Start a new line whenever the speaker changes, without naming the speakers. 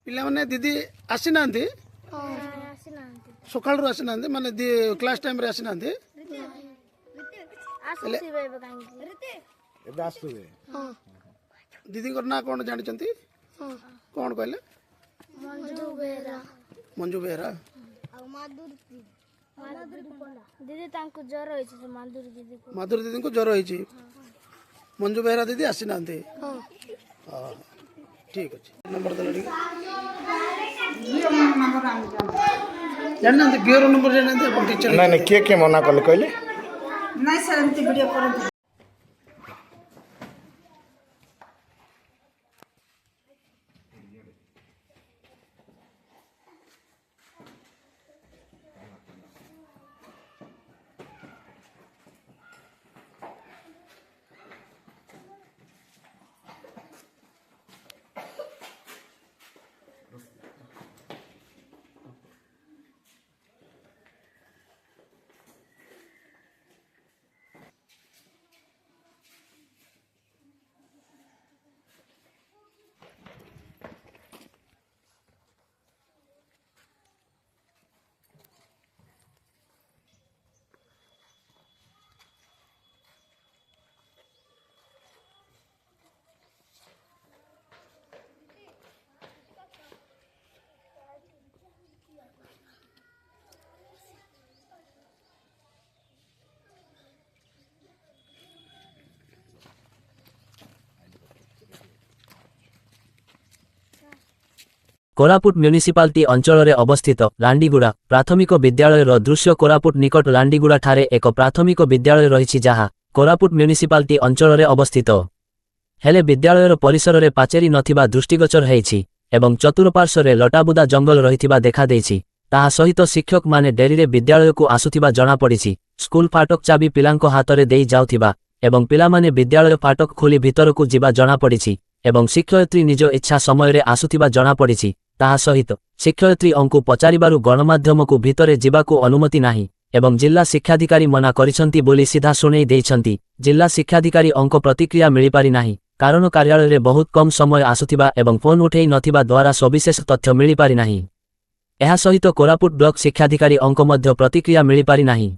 पिला माने दीदी आसी नांती सकाळ रो आसी नांती माने क्लास टाइम रे आसी नांती
एबे आसुबे
दीदी को ना कोन जानि चंती कोन कहले मंजू बेहरा
दीदी तांको ज्वर होइछ
माधुरी दीदी को ज्वर होइछि मंजू बेहरा दीदी आसी नांती हां ठीक अछि नंबर दलडी जानना गियर नंबर जानना अपन टीचर
नहीं नहीं के मना कले कहले
नहीं सर एमती वीडियो कर
कोरापुट म्युनिसिपालिटी अंचल अवस्थित लांडीगुड़ा प्राथमिक विद्यालय दृश्य कोरापुट निकट लांडीगुड़ा ठारे एक प्राथमिक विद्यालय रही जहाँ कोरापुट म्युनिसिपालिटी अंचल अवस्थित हेले विद्यालय परिसर में पाचेरी नथिबा दृष्टिगोचर होईछि एवं चतुर्पार्श्व लटाबुदा जंगल रहिथिबा देखा देछि। ताहा सहित शिक्षक माने डेरी रे विद्यालय को आसुथिबा जणा पड़िछि। स्कूल फाटक चाबी पिलांको हातरे देई जाउथिबा एवं पिलामाने विद्यालय फाटक खोली भितरकू जिबा जणा पड़िछि एवं शिक्षयित्री निज इच्छा समय रे आसुथिबा जणा पड़िछि। ताहा सहित शिक्षयित्री अंकु पचारिबारु गणमाध्यम को भितरे जिबाकू अनुमति नाही एवं जिला शिक्षाधिकारी मना करिसंती बोली सीधा सुनेई देइछंती। जिला शिक्षाधिकारी अंक प्रतिक्रिया मिली पारि नाही कारण कार्यालय रे बहुत कम समय आसुथिबा एवं फोन उठेई नथिबा द्वारा सविशेष तथ्य मिली पारि नाही। एहा सहित कोरापुट ब्लॉक शिक्षाधिकारी अंक मध्य प्रतिक्रिया मिली पारि नाही।